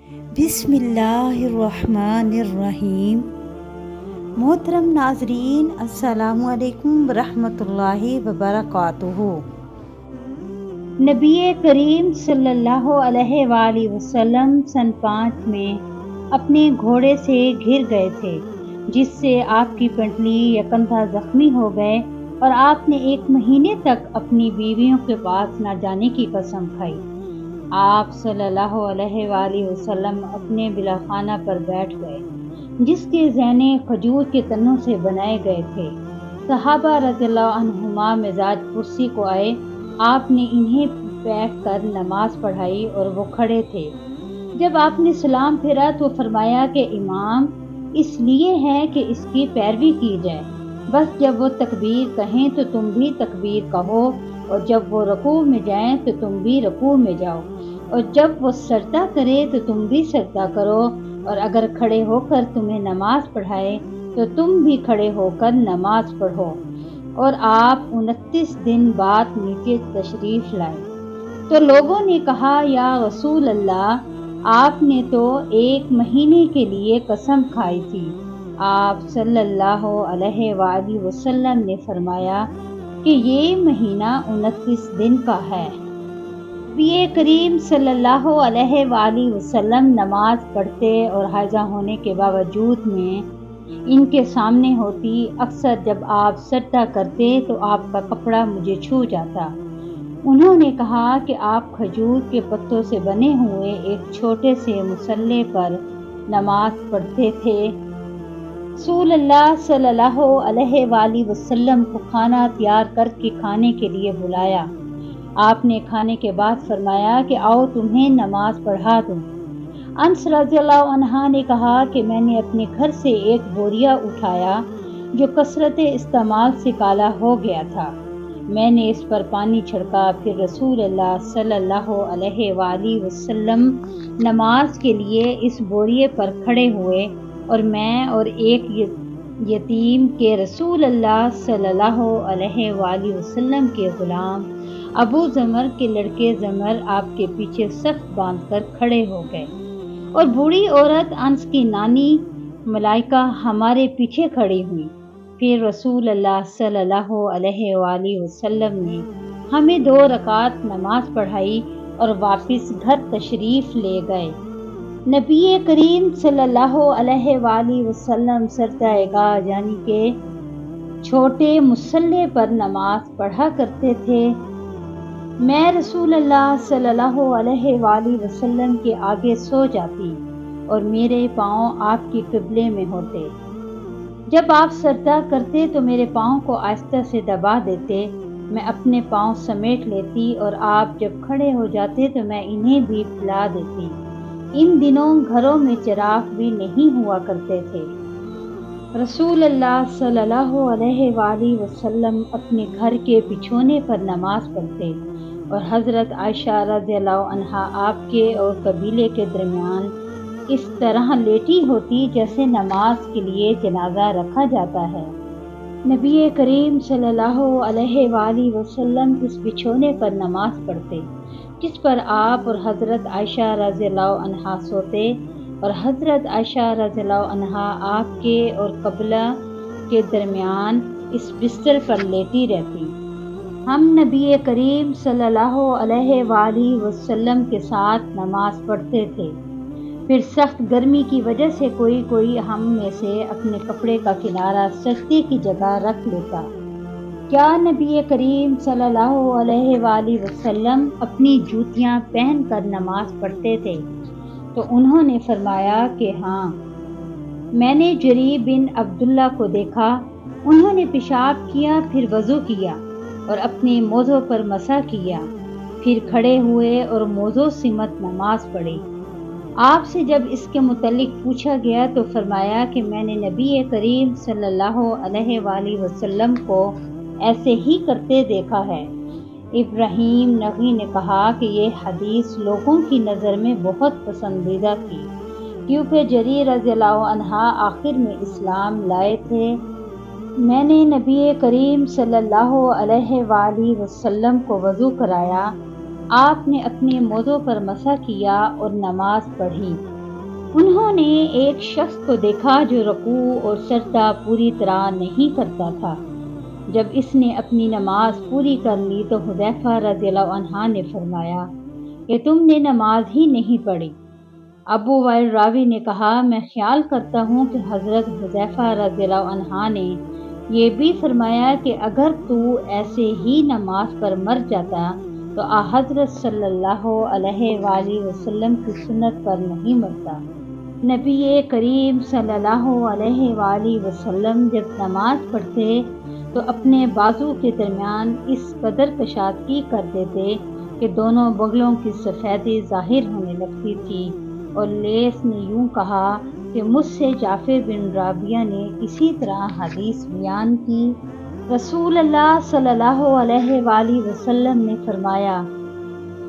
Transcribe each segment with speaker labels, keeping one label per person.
Speaker 1: بسم اللہ الرحمن الرحیم۔ محترم ناظرین، السلام علیکم ورحمۃ اللہ وبرکاتہ۔ نبی کریم صلی اللہ علیہ وآلہ وسلم سن 5 میں اپنے گھوڑے سے گر گئے تھے، جس سے آپ کی پنڈلی یا کندھا زخمی ہو گئے، اور آپ نے 1 مہینے تک اپنی بیویوں کے پاس نہ جانے کی قسم کھائی۔ آپ صلی اللہ علیہ وآلہ وسلم اپنے بلاخانہ پر بیٹھ گئے، جس کے زینے کھجور کے تنوں سے بنائے گئے تھے۔ صحابہ رضی اللہ عنہما مزاج پرسی کو آئے، آپ نے انہیں بیٹھ کر نماز پڑھائی اور وہ کھڑے تھے۔ جب آپ نے سلام پھیرا تو فرمایا کہ امام اس لیے ہے کہ اس کی پیروی کی جائے، بس جب وہ تکبیر کہیں تو تم بھی تکبیر کہو، اور جب وہ رکوع میں جائیں تو تم بھی رکوع میں جاؤ، اور جب وہ سجدہ کرے تو تم بھی سجدہ کرو، اور اگر کھڑے ہو کر تمہیں نماز پڑھائے تو تم بھی کھڑے ہو کر نماز پڑھو۔ اور آپ 29 دن بعد نیچے تشریف لائے تو لوگوں نے کہا، یا رسول اللہ، آپ نے تو 1 مہینے کے لیے قسم کھائی تھی۔ آپ صلی اللہ علیہ وآلہ وسلم نے فرمایا کہ یہ مہینہ 29 دن کا ہے۔ نبی کریم صلی اللہ علیہ وآلہ وسلم نماز پڑھتے اور حائضہ ہونے کے باوجود میں ان کے سامنے ہوتی۔ اکثر جب آپ سجدہ کرتے تو آپ کا کپڑا مجھے چھو جاتا۔ انہوں نے کہا کہ آپ کھجور کے پتوں سے بنے ہوئے ایک چھوٹے سے مصلے پر نماز پڑھتے تھے۔ رسول اللہ صلی اللہ علیہ وآلہ وسلم کو کھانا تیار کر کے کھانے کے لیے بلایا۔ آپ نے کھانے کے بعد فرمایا کہ آؤ تمہیں نماز پڑھا دوں۔ انس رضی اللہ عنہ نے کہا کہ میں نے اپنے گھر سے ایک بوریا اٹھایا جو کثرت استعمال سے کالا ہو گیا تھا۔ میں نے اس پر پانی چھڑکا، پھر رسول اللہ صلی اللہ علیہ وآلہ وسلم نماز کے لیے اس بوریے پر کھڑے ہوئے، اور میں اور ایک یتیم کے رسول اللہ صلی اللہ علیہ وآلہ وسلم کے غلام ابو ضمر کے لڑکے ضمر آپ کے پیچھے صف باندھ کر کھڑے ہو گئے، اور بوڑھی عورت انس کی نانی ملائکہ ہمارے پیچھے کھڑی ہوئی۔ پھر رسول اللہ صلی اللہ علیہ وآلہ وسلم نے ہمیں 2 رکعت نماز پڑھائی اور واپس گھر تشریف لے گئے۔ نبی کریم صلی اللہ علیہ وآلہ وسلم سجدہ گاہ یعنی کہ چھوٹے مصلے پر نماز پڑھا کرتے تھے۔ میں رسول اللہ صلی اللہ علیہ وآلہ وسلم کے آگے سو جاتی اور میرے پاؤں آپ کی قبلے میں ہوتے۔ جب آپ سجدہ کرتے تو میرے پاؤں کو آہستہ سے دبا دیتے، میں اپنے پاؤں سمیٹ لیتی، اور آپ جب کھڑے ہو جاتے تو میں انہیں بھی پھیلا دیتی۔ ان دنوں گھروں میں چراغ بھی نہیں ہوا کرتے تھے۔ رسول اللہ صلی اللہ علیہ وآلہ وسلم اپنے گھر کے بچھونے پر نماز پڑھتے، اور حضرت عائشہ رضی اللہ عنہا آپ کے اور قبیلے کے درمیان اس طرح لیٹی ہوتی جیسے نماز کے لیے جنازہ رکھا جاتا ہے۔ نبی کریم صلی اللہ علیہ وآلہ وسلم اس بچھونے پر نماز پڑھتے جس پر آپ اور حضرت عائشہ رضی اللہ عنہا سوتے، اور حضرت عائشہ رضی اللہ عنہا آپ کے اور قبیلہ کے درمیان اس بستر پر لیٹی رہتی۔ ہم نبی کریم صلی اللہ علیہ وآلہ وسلم کے ساتھ نماز پڑھتے تھے۔ پھر سخت گرمی کی وجہ سے کوئی ہم میں سے اپنے کپڑے کا کنارہ سجدے کی جگہ رکھ لیتا۔ کیا نبی کریم صلی اللہ علیہ وآلہ وسلم اپنی جوتیاں پہن کر نماز پڑھتے تھے؟ تو انہوں نے فرمایا کہ ہاں۔ میں نے جریر بن عبداللہ کو دیکھا، انہوں نے پیشاب کیا، پھر وضو کیا اور اپنے موزوں پر مسح کیا، پھر کھڑے ہوئے اور موزوں سمت نماز پڑھی۔ آپ سے جب اس کے متعلق پوچھا گیا تو فرمایا کہ میں نے نبی کریم صلی اللہ علیہ وآلہ وسلم کو ایسے ہی کرتے دیکھا ہے۔ ابراہیم نخعی نے کہا کہ یہ حدیث لوگوں کی نظر میں بہت پسندیدہ تھی، کیونکہ جریر رضی اللہ عنہ آخر میں اسلام لائے تھے۔ میں نے نبی کریم صلی اللہ علیہ وآلہ وسلم کو وضو کرایا، آپ نے اپنے موزوں پر مسح کیا اور نماز پڑھی۔ انہوں نے ایک شخص کو دیکھا جو رکوع اور سجدہ پوری طرح نہیں کرتا تھا۔ جب اس نے اپنی نماز پوری کر لی تو حذیفہ رضی اللہ عنہ نے فرمایا کہ تم نے نماز ہی نہیں پڑھی۔ ابو وائل راوی نے کہا میں خیال کرتا ہوں کہ حضرت حذیفہ رضی اللہ عنہ نے یہ بھی فرمایا کہ اگر تو ایسے ہی نماز پر مر جاتا تو حضرت صلی اللہ علیہ وآلہ وسلم کی سنت پر نہیں مرتا۔ نبی کریم صلی اللہ علیہ وآلہ وسلم جب نماز پڑھتے تو اپنے بازو کے درمیان اس قدر کشادگی کر دیتے کہ دونوں بغلوں کی سفیدی ظاہر ہونے لگتی تھی، اور لیث نے یوں کہا کہ مجھ سے جعفر بن رابعہ نے اسی طرح حدیث بیان کی۔ رسول اللہ صلی اللہ علیہ وآلہ وسلم نے فرمایا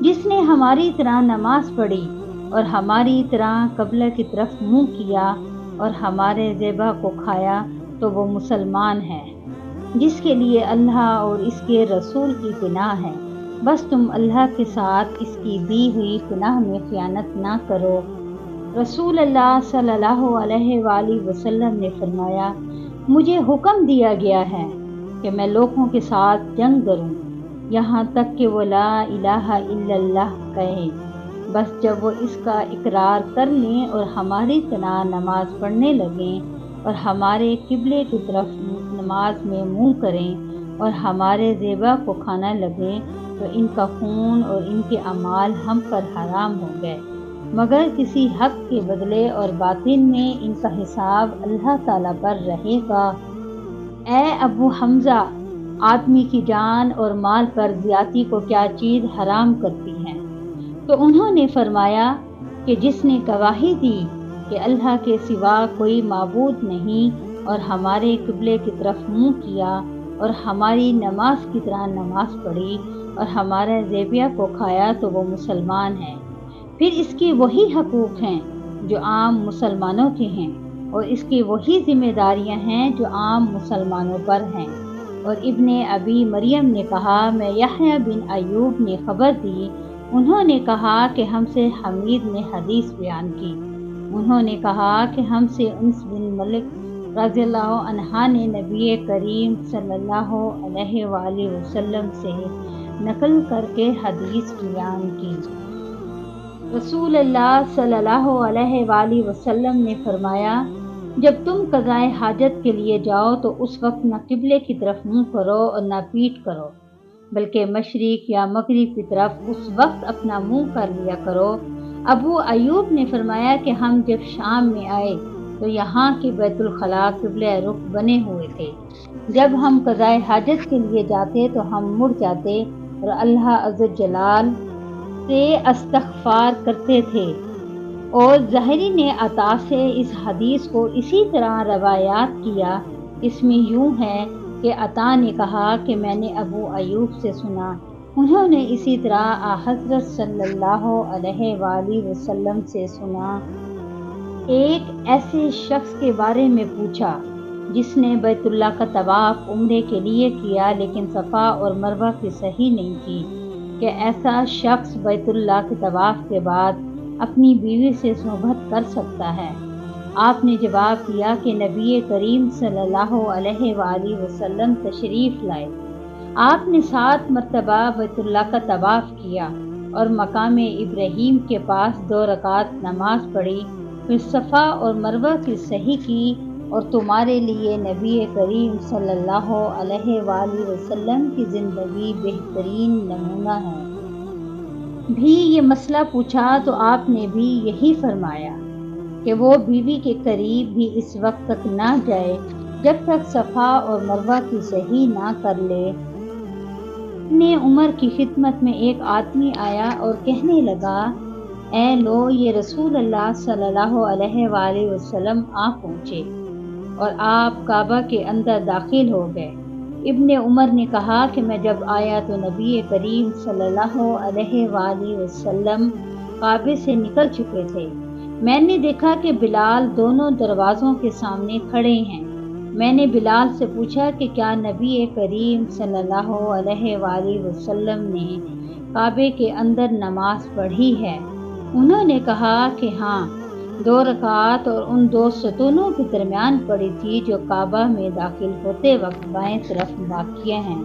Speaker 1: جس نے ہماری طرح نماز پڑھی اور ہماری طرح قبلہ کی طرف منہ کیا اور ہمارے ذبح کو کھایا تو وہ مسلمان ہے، جس کے لیے اللہ اور اس کے رسول کی پناہ ہے، بس تم اللہ کے ساتھ اس کی دی ہوئی پناہ میں خیانت نہ کرو۔ رسول اللہ صلی اللہ علیہ وآلہ وسلم نے فرمایا مجھے حکم دیا گیا ہے کہ میں لوگوں کے ساتھ جنگ کروں یہاں تک کہ وہ لا الہ الا اللہ کہیں، بس جب وہ اس کا اقرار کر لیں اور ہماری طرح نماز پڑھنے لگیں اور ہمارے قبلے کی طرف نماز میں منہ کریں اور ہمارے ذبح کو کھانا لگیں تو ان کا خون اور ان کے اعمال ہم پر حرام ہو گئے، مگر کسی حق کے بدلے اور باطن میں ان کا حساب اللہ تعالیٰ پر رہے گا۔ اے ابو حمزہ، آدمی کی جان اور مال پر زیادتی کو کیا چیز حرام کرتی ہے؟ تو انہوں نے فرمایا کہ جس نے گواہی دی کہ اللہ کے سوا کوئی معبود نہیں اور ہمارے قبلے کی طرف منہ کیا اور ہماری نماز کی طرح نماز پڑھی اور ہمارے ذبیحہ کو کھایا تو وہ مسلمان ہے۔ پھر اس کے وہی حقوق ہیں جو عام مسلمانوں کے ہیں، اور اس کی وہی ذمہ داریاں ہیں جو عام مسلمانوں پر ہیں۔ اور ابن ابی مریم نے کہا میں یحییٰ بن ایوب نے خبر دی، انہوں نے کہا کہ ہم سے حمید نے حدیث بیان کی، انہوں نے کہا کہ ہم سے انس بن ملک رضی اللہ عنہ نے نبی کریم صلی اللہ علیہ وآلہ وسلم سے نقل کر کے حدیث بیان کی۔ رسول اللہ صلی اللہ علیہ وآلہ وسلم نے فرمایا جب تم قضائے حاجت کے لیے جاؤ تو اس وقت نہ قبلے کی طرف منہ کرو اور نہ پیٹھ کرو، بلکہ مشرق یا مغرب کی طرف اس وقت اپنا منہ کر لیا کرو۔ ابو ایوب نے فرمایا کہ ہم جب شام میں آئے تو یہاں کے بیت الخلاء قبلہ رخ بنے ہوئے تھے، جب ہم قضائے حاجت کے لیے جاتے تو ہم مڑ جاتے اور اللہ عز جلال سے استغفار کرتے تھے۔ اور ظاہری نے عطا سے اس حدیث کو اسی طرح روایات کیا، اس میں یوں ہے کہ عطا نے کہا کہ میں نے ابو ایوب سے سنا، انہوں نے اسی طرح حضرت صلی اللہ علیہ وآلہ وسلم سے سنا۔ ایک ایسے شخص کے بارے میں پوچھا جس نے بیت اللہ کا طواف عمرے کے لیے کیا لیکن صفا اور مروہ کی صحیح نہیں کی، کہ ایسا شخص بیت اللہ کے طواف کے بعد اپنی بیوی سے صحبت کر سکتا ہے؟ آپ نے جواب دیا کہ نبی کریم صلی اللہ علیہ وآلہ وسلم تشریف لائے، آپ نے 7 مرتبہ بیت اللہ کا طواف کیا اور مقام ابراہیم کے پاس 2 رکعت نماز پڑھی، پھر صفا اور مروہ کی صحیح کی، اور تمہارے لیے نبی کریم صلی اللہ علیہ وآلہ وسلم کی زندگی بہترین نمونہ ہے۔ بھی یہ مسئلہ پوچھا تو آپ نے بھی یہی فرمایا کہ وہ بیوی کے قریب بھی اس وقت تک نہ جائے جب تک صفا اور مروہ کی صحیح نہ کر لے۔ ابن عمر کی خدمت میں ایک آدمی آیا اور کہنے لگا اے لو یہ رسول اللہ صلی اللہ علیہ وآلہ وسلم آ پہنچے اور آپ کعبہ کے اندر داخل ہو گئے۔ ابن عمر نے کہا کہ میں جب آیا تو نبی کریم صلی اللہ علیہ وآلہ وسلم کعبے سے نکل چکے تھے۔ میں نے دیکھا کہ بلال دونوں دروازوں کے سامنے کھڑے ہیں۔ میں نے بلال سے پوچھا کہ کیا نبی کریم صلی اللہ علیہ وآلہ وسلم نے کعبے کے اندر نماز پڑھی ہے؟ انہوں نے کہا کہ ہاں۔ 2 رکعات اور ان 2 ستونوں کے درمیان پڑی تھی جو کعبہ میں داخل ہوتے وقت بائیں طرف واقع ہیں۔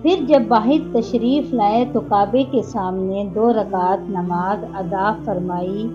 Speaker 1: پھر جب باہر تشریف لائے تو کعبے کے سامنے 2 رکعات نماز ادا فرمائی۔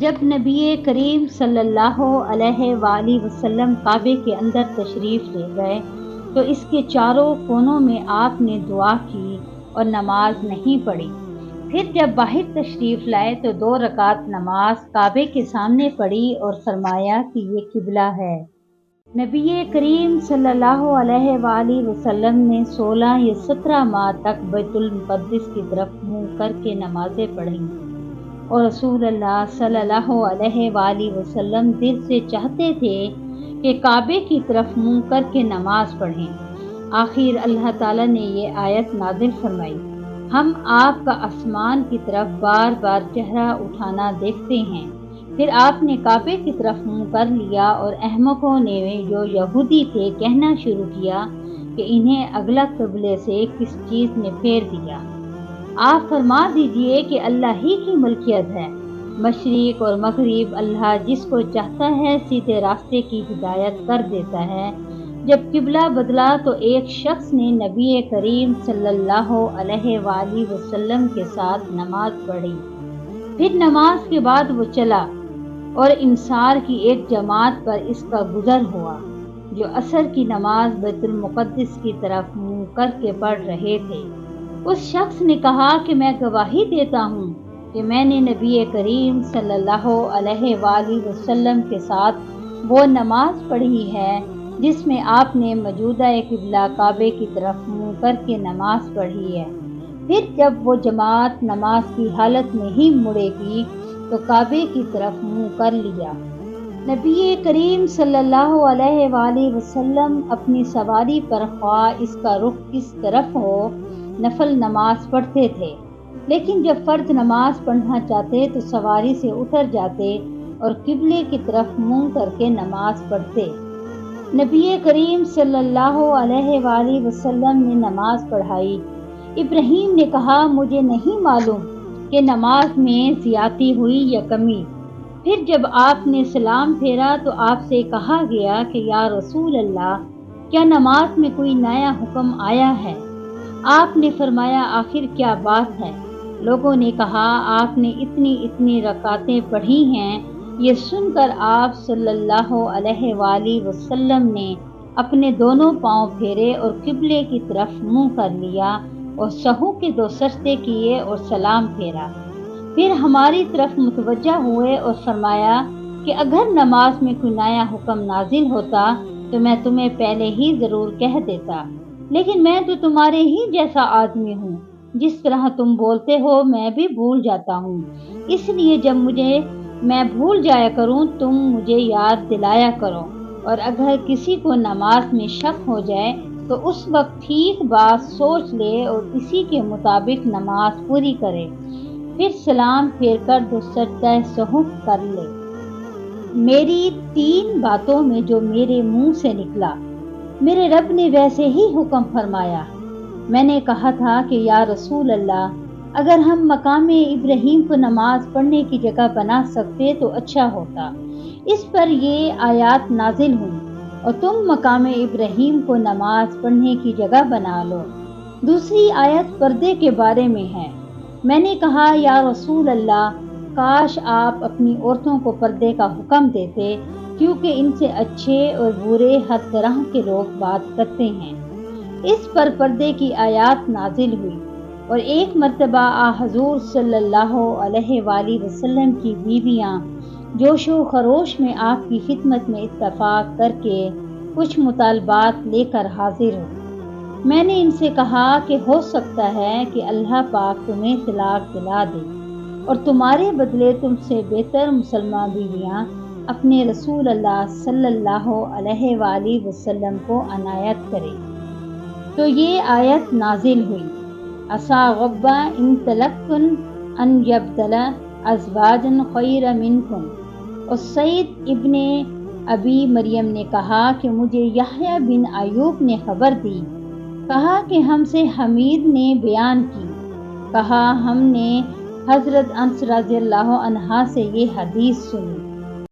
Speaker 1: جب نبی کریم صلی اللہ علیہ وآلہ وسلم کعبے کے اندر تشریف لے گئے تو اس کے چاروں کونوں میں آپ نے دعا کی اور نماز نہیں پڑھی۔ پھر جب باہر تشریف لائے تو 2 رکعت نماز کعبے کے سامنے پڑھی اور فرمایا کہ یہ قبلہ ہے۔ نبی کریم صلی اللہ علیہ وآلہ وسلم نے 16 یا 17 ماہ تک بیت المقدس کی طرف منہ کر کے نمازیں پڑھیں اور رسول اللہ صلی اللہ علیہ وآلہ وسلم دل سے چاہتے تھے کہ کعبے کی طرف منہ کر کے نماز پڑھیں۔ آخر اللہ تعالیٰ نے یہ آیت نازل فرمائی، ہم آپ کا آسمان کی طرف بار بار چہرہ اٹھانا دیکھتے ہیں۔ پھر آپ نے کعبے کی طرف منہ کر لیا اور احمقوں نے جو یہودی تھے کہنا شروع کیا کہ انہیں اگلا قبلے سے کس چیز نے پھیر دیا۔ آپ فرما دیجئے کہ اللہ ہی کی ملکیت ہے، مشرق اور مغرب اللہ جس کو چاہتا ہے سیدھے راستے کی ہدایت کر دیتا ہے۔ جب قبلہ بدلا تو ایک شخص نے نبی کریم صلی اللہ علیہ وآلہ وسلم کے ساتھ نماز پڑھی۔ پھر نماز کے بعد وہ چلا اور انصار کی ایک جماعت پر اس کا گزر ہوا جو عصر کی نماز بیت المقدس کی طرف منہ کر کے پڑھ رہے تھے۔ اس شخص نے کہا کہ میں گواہی دیتا ہوں کہ میں نے نبی کریم صلی اللہ علیہ وآلہ وسلم کے ساتھ وہ نماز پڑھی ہے جس میں آپ نے موجودہ قبلہ کعبے کی طرف منہ کر کے نماز پڑھی ہے۔ پھر جب وہ جماعت نماز کی حالت میں ہی مڑے گی تو کعبے کی طرف منہ کر لیا۔ نبی کریم صلی اللہ علیہ وآلہ وسلم اپنی سواری پر خواہ اس کا رخ کس طرف ہو نفل نماز پڑھتے تھے، لیکن جب فرض نماز پڑھنا چاہتے تو سواری سے اتر جاتے اور قبلے کی طرف منہ کر کے نماز پڑھتے۔ نبی کریم صلی اللہ علیہ وآلہ وسلم نے نماز پڑھائی۔ ابراہیم نے کہا مجھے نہیں معلوم کہ نماز میں زیادتی ہوئی یا کمی۔ پھر جب آپ نے سلام پھیرا تو آپ سے کہا گیا کہ یا رسول اللہ کیا نماز میں کوئی نیا حکم آیا ہے؟ آپ نے فرمایا آخر کیا بات ہے؟ لوگوں نے کہا آپ نے اتنی رکعتیں پڑھی ہیں۔ یہ سن کر آپ صلی اللہ علیہ وآلہ وسلم نے اپنے دونوں پاؤں پھیرے اور قبلے کی طرف منہ کر لیا اور سہو کے 2 سجدے کیے اور سلام پھیرا۔ پھر ہماری طرف متوجہ ہوئے اور فرمایا کہ اگر نماز میں کوئی نیا حکم نازل ہوتا تو میں تمہیں پہلے ہی ضرور کہہ دیتا، لیکن میں تو تمہارے ہی جیسا آدمی ہوں، جس طرح تم بولتے ہو میں بھی بھول جاتا ہوں، اس لیے جب میں بھول جایا کروں تم مجھے یاد دلایا کرو، اور اگر کسی کو نماز میں شک ہو جائے تو اس وقت ٹھیک بات سوچ لے اور اسی کے مطابق نماز پوری کرے، پھر سلام پھیر کر 2 سجدہ سہو کر لے۔ میری 3 باتوں میں جو میرے منہ سے نکلا میرے رب نے ویسے ہی حکم فرمایا۔ میں نے کہا تھا کہ یا رسول اللہ اگر ہم مقام ابراہیم کو نماز پڑھنے کی جگہ بنا سکتے تو اچھا ہوتا۔ اس پر یہ آیات نازل ہوئی اور تم مقام ابراہیم کو نماز پڑھنے کی جگہ بنا لو۔ دوسری آیت پردے کے بارے میں ہے۔ میں نے کہا یا رسول اللہ کاش آپ اپنی عورتوں کو پردے کا حکم دیتے، کیونکہ ان سے اچھے اور برے ہر طرح کے لوگ بات کرتے ہیں۔ اس پر پردے کی آیات نازل ہوئی اور ایک مرتبہ حضور صلی اللہ علیہ وآلہ وسلم کی بیویاں جوش و خروش میں آپ کی خدمت میں اتفاق کر کے کچھ مطالبات لے کر حاضر ہوئی۔ میں نے ان سے کہا کہ ہو سکتا ہے کہ اللہ پاک تمہیں طلاق دلا دے اور تمہارے بدلے تم سے بہتر مسلمہ بیویاں اپنے رسول اللہ صلی اللہ علیہ وآلہ وسلم کو عنایت کرے۔ تو یہ آیت نازل ہوئی عسیٰ ربہ ان طلقتن ان یبدل ازواجا خیرا منکن۔ اور سعید ابن ابی مریم نے کہا کہ مجھے یحییٰ بن ایوب نے خبر دی، کہا کہ ہم سے حمید نے بیان کی، کہا ہم نے حضرت انس رضی اللہ عنہا سے یہ حدیث سنی۔